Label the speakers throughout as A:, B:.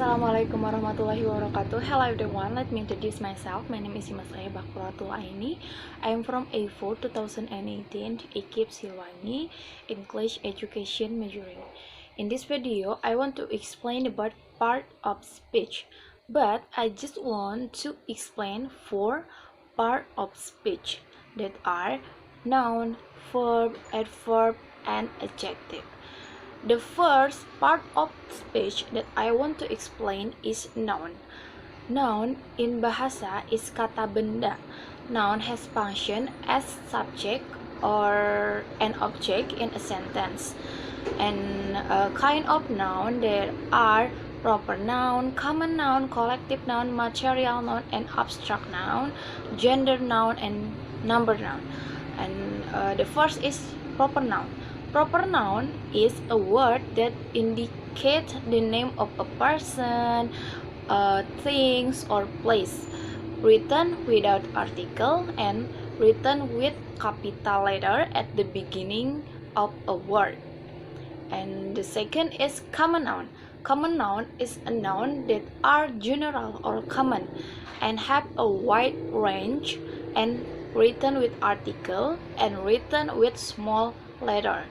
A: Assalamualaikum warahmatullahi wabarakatuh. Hello everyone, let me introduce myself. My name is Nyimas Ahibah Quratul Aini. I am from A4 2018 IKIP Siliwangi, English Education majoring. In this video, I want to explain about part of speech, but I just want to explain 4 part of speech that are noun, verb, adverb, and adjective. The first part of speech that I want to explain is noun. Noun in bahasa is kata benda. Noun has function as subject or an object in a sentence. And a kind of noun there are proper noun, common noun, collective noun, material noun, and abstract noun, gender noun, and number noun. And the first is proper noun. Proper noun is a word that indicates the name of a person, things, or place, written without article and written with capital letter at the beginning of a word. And the second is common noun. Common noun is a noun that are general or common and have a wide range and written with article and written with small letter.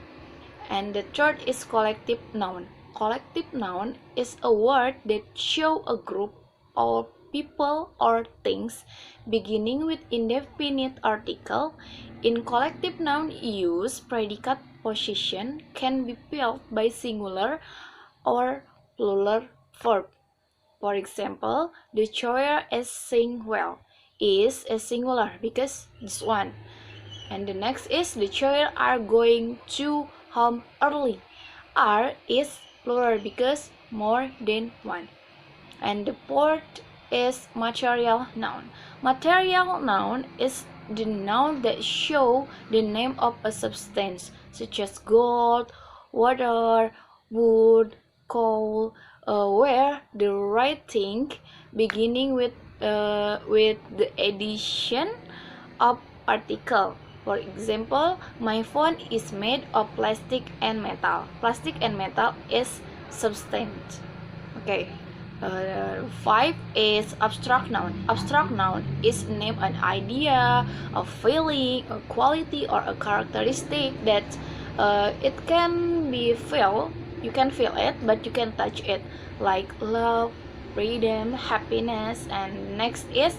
A: And the third is collective noun. Collective noun is a word that show a group of people or things beginning with indefinite article. In collective noun use, predicate possession can be filled by singular or plural verb. For example, the choir is sing well is a singular because this one. And the next is the children are going to home early. Are is plural because more than one. And the fourth is material noun. Material noun is the noun that show the name of a substance such as gold, water, wood, coal, where the writing beginning with the addition of particle. For example, my phone is made of plastic and metal. Plastic and metal is substance. Okay. 5 is abstract noun. Abstract noun is name an idea, a feeling, a quality, or a characteristic that it can be felt. You can feel it, but you can touch it, like love, freedom, happiness. And next is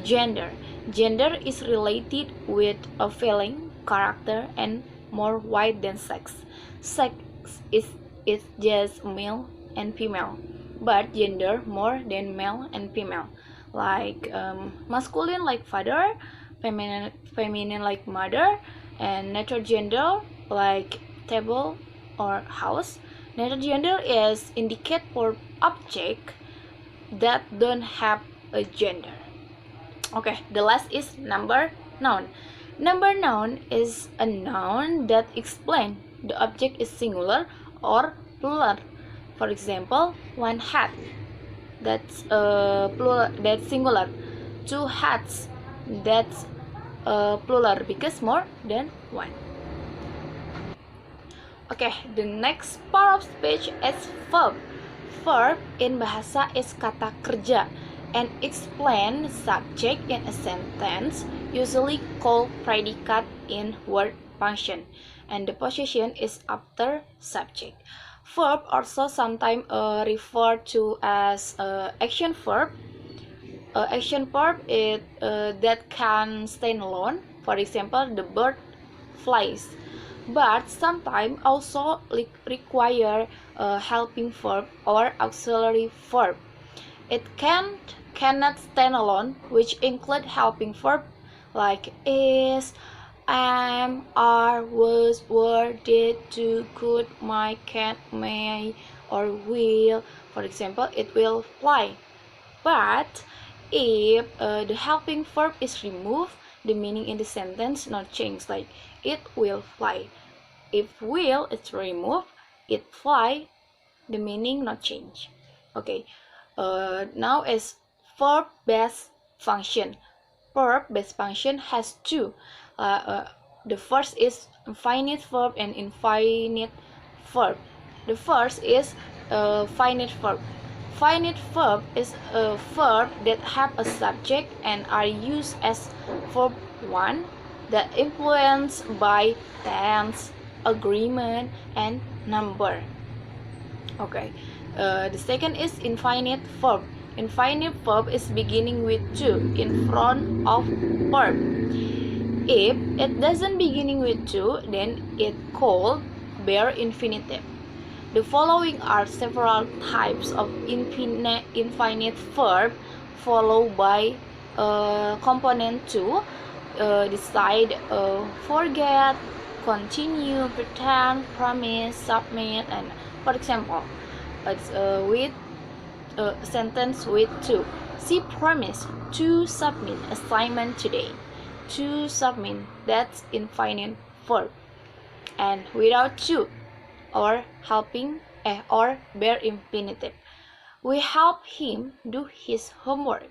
A: gender. Gender is related with a feeling, character, and more wide than sex. Sex is just male and female, but gender more than male and female. Like masculine like father, feminine like mother, and neutral gender like table or house. Neutral gender is indicate for object that don't have a gender. Okay, the last is number noun. Number noun is a noun that explains the object is singular or plural. For example, one hat, that's plural, that's singular. 2 hats, that's plural because more than one. Okay, the next part of speech is verb. Verb in bahasa is kata kerja and explain subject in a sentence, usually called predicate in word function, and the possession is after subject. Verb also sometimes referred to as action verb. Action verb is that can stand alone. For example, the bird flies. But sometimes also require a helping verb or auxiliary verb. It cannot stand alone, which include helping verb like is, am, are, was, were, did, do, could, might, can, may, or will. For example, it will fly. But if the helping verb is removed, the meaning in the sentence not change, like it will fly. If will is removed, it fly, the meaning not change. Okay. Now is verb-based function. Verb-based function has 2. The first is finite verb and infinite verb. The first is finite verb. Finite verb is a verb that have a subject and are used as verb 1 that influenced by tense, agreement, and number. Okay. The second is infinite verb. Infinite verb is beginning with to in front of verb. If it doesn't beginning with to, then it called bare infinitive. The following are several types of infinite verb followed by component to decide, forget, continue, pretend, promise, submit, and for example, it's with sentence with to. She promised to submit assignment today. To submit, that's infinite verb. And without to or helping or bare infinitive. We help him do his homework.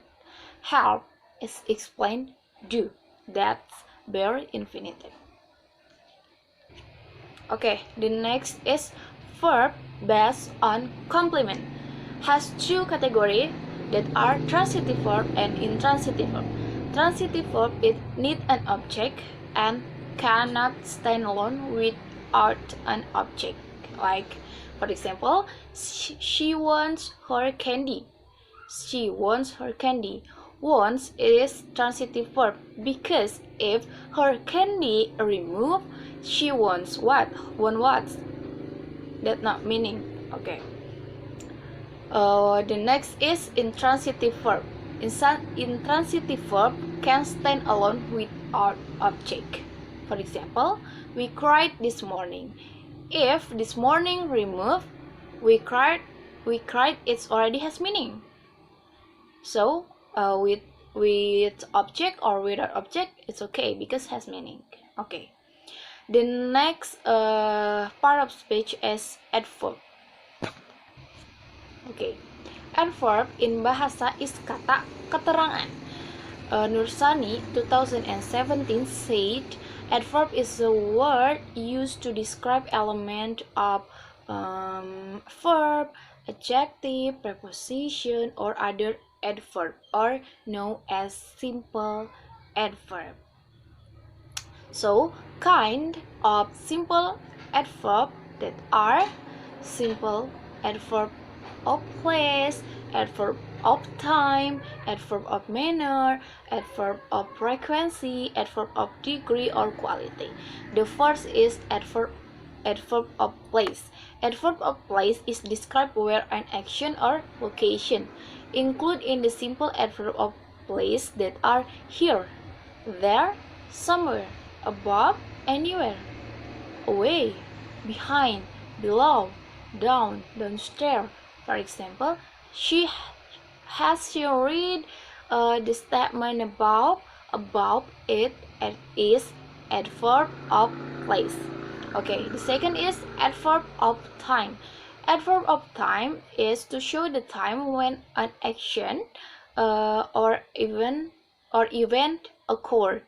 A: Help is explain do. That's bare infinitive. Okay, the next is verb based on complement. Has two categories that are transitive verb and intransitive verb. Transitive verb it need an object and cannot stand alone without an object. Like, for example, she wants her candy. She wants her candy. Wants is transitive verb because if her candy removed, she wants what? Want what? That's not meaning. Okay. The next is intransitive verb. Intransitive verb can stand alone without object. For example, we cried this morning. If this morning removed, we cried, it already has meaning. So with object or without object, it's okay because it has meaning. Okay. The next part of speech is adverb. Okay. Adverb in bahasa is kata keterangan. Nursani 2017 said adverb is a word used to describe element of verb, adjective, preposition, or other adverb, or known as simple adverb. So, kind of simple adverb that are simple adverb of place, adverb of time, adverb of manner, adverb of frequency, adverb of degree or quality. The first is adverb of place. Adverb of place is described where an action or location. Include in the simple adverb of place that are here, there, somewhere, above, anywhere, away, behind, below, down, downstairs. For example, she read the statement about it and is adverb of place. Okay, the second is adverb of time. Adverb of time is to show the time when an action or event occurred.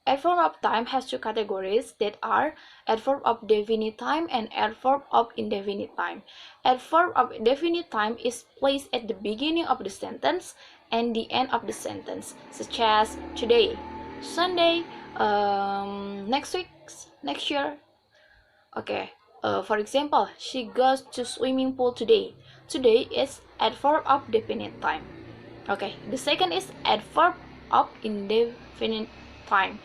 A: Adverb of time has two categories that are adverb of definite time and adverb of indefinite time. Adverb of definite time is placed at the beginning of the sentence and the end of the sentence, such as today, Sunday, next week, next year. Okay. For example, she goes to swimming pool today. Today is adverb of definite time. Okay. The second is adverb of indefinite time.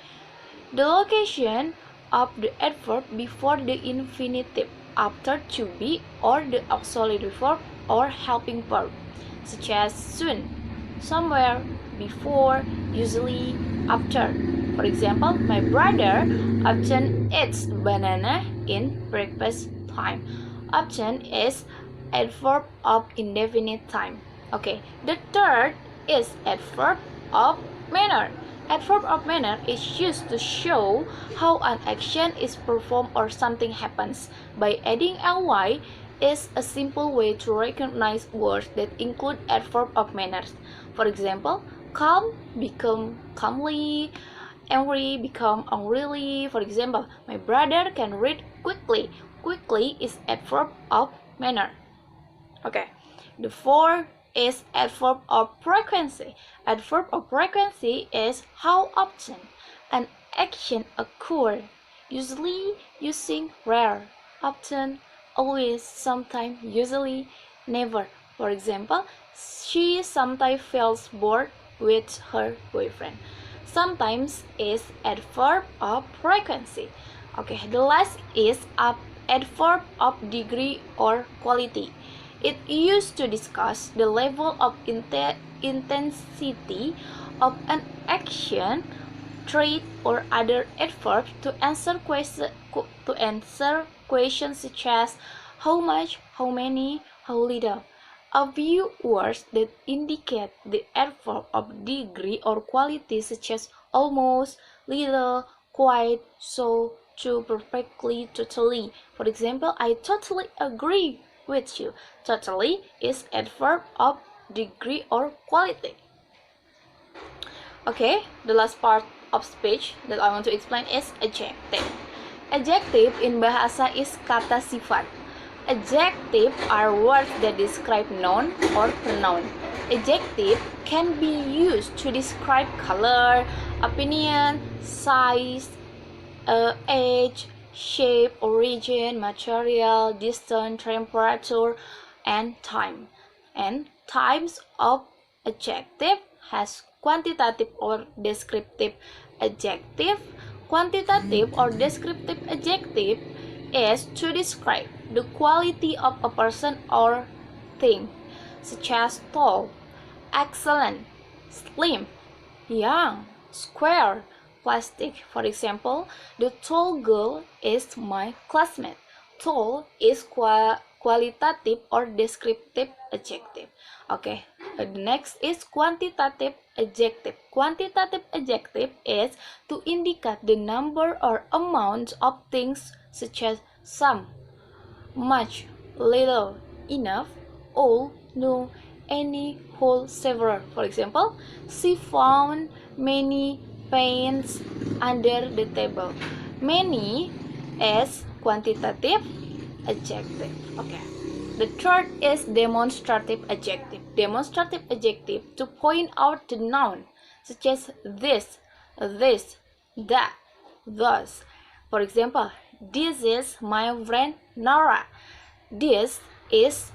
A: The location of the adverb before the infinitive, after to be, or the auxiliary verb or helping verb, such as soon, somewhere, before, usually, after. For example, my brother often eats banana in breakfast time. Often is adverb of indefinite time. Okay, the third is adverb of manner. Adverb of manner is used to show how an action is performed or something happens. By adding ly is a simple way to recognize words that include adverb of manners. For example, calm become calmly, angry become angrily. For example, my brother can read quickly. Quickly is adverb of manner. Okay. The fourth is adverb of frequency. Adverb of frequency is how often an action occurs, usually using rare, often, always, sometimes, usually, never. For example, she sometimes feels bored with her boyfriend. Sometimes is adverb of frequency. Okay, the last is adverb of degree or quality. It used to discuss the level of intensity of an action, trait, or other adverb to answer questions such as how much, how many, how little. A few words that indicate the adverb of degree or quality such as almost, little, quite, so, true, perfectly, totally. For example, I totally agree with you. Totally is adverb of degree or quality. Okay, the last part of speech that I want to explain is adjective. Adjective in bahasa is kata sifat. Adjective are words that describe noun or pronoun. Adjective can be used to describe color, opinion, size, age, shape, origin, material, distance, temperature, and time. And types of adjective has quantitative or descriptive adjective. Quantitative or descriptive adjective is to describe the quality of a person or thing, such as tall, excellent, slim, young, square, plastic. For example, the tall girl is my classmate. Tall is qualitative or descriptive adjective. Okay, the next is quantitative adjective. Quantitative adjective is to indicate the number or amount of things such as some, much, little, enough, all, no, any, whole, several. For example, she found many pens under the table. Many is quantitative adjective. Okay. The third is demonstrative adjective. Demonstrative adjective to point out the noun, such as this, that, thus. For example, this is my friend Nora. This is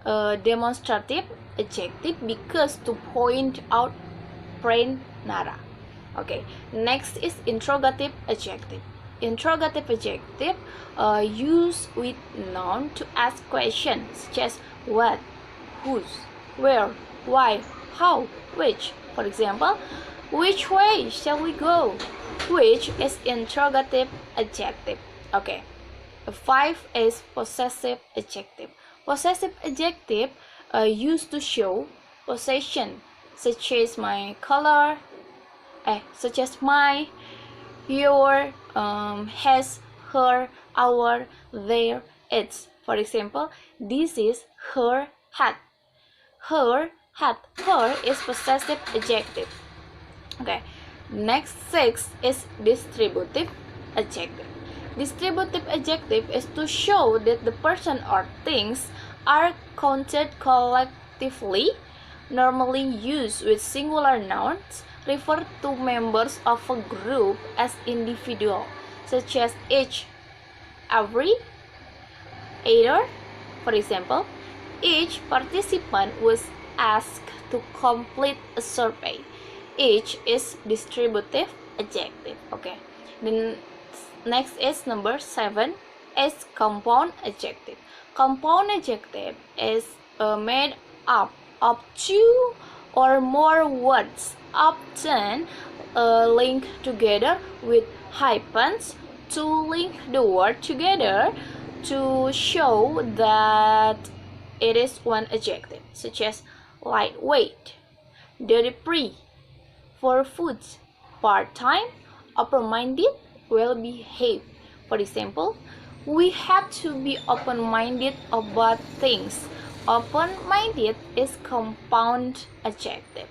A: a demonstrative adjective because to point out friend Nara. Okay, next is interrogative adjective. Interrogative adjective used with noun to ask questions such as what, whose, where, why, how, which. For example, which way shall we go? Which is interrogative adjective. Okay. 5 is possessive adjective. Possessive adjective used to show possession, such as my color, such as my, your, has, her, our, their, its. For example, this is her hat. Her hat. Her is possessive adjective. Okay. Next 6 is distributive adjective. Distributive adjective is to show that the person or things are counted collectively, normally used with singular nouns, refer to members of a group as individual, such as each, every, either. For example, each participant was asked to complete a survey. Each is distributive adjective. Okay. Then next is number 7 is compound adjective. Compound adjective is made up of 2 or more words, often linked together with hyphens to link the word together to show that it is one adjective, such as lightweight, dirty-free, for foods, part-time, open-minded, well-behaved. For example, we have to be open-minded about things. Open-minded is compound adjective.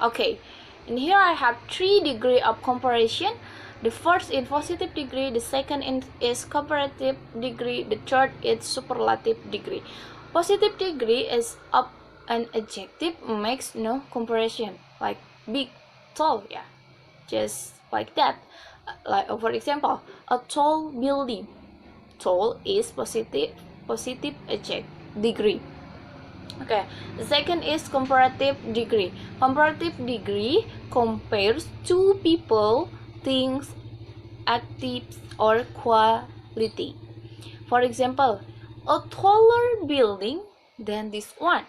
A: Okay, and here I have 3 degrees of comparison. The first in positive degree, the second is comparative degree, the third is superlative degree. Positive degree is an adjective makes no comparison, like big, tall, yeah, just like that. Like for example, a tall building. Tall is positive adjective degree. Okay, the second is comparative degree. Comparative degree compares two people, things, actives, or quality. For example, a taller building than this one.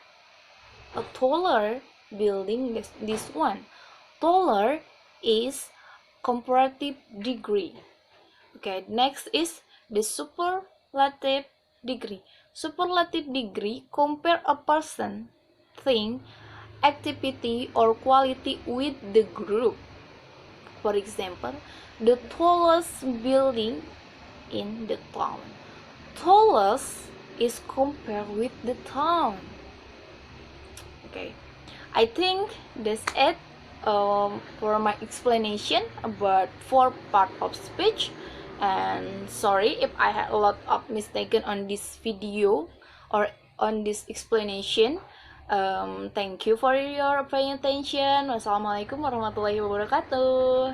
A: A taller building than this one. Taller is comparative degree. Okay, next is the superlative degree. Superlative degree compare a person, thing, activity, or quality with the group. For example, the tallest building in the town. Tallest is compared with the town. Okay, I think that's it for my explanation about 4 part of speech. And sorry if I had a lot of mistaken on this video or on this explanation. Thank you for your paying attention. Wassalamualaikum warahmatullahi wabarakatuh.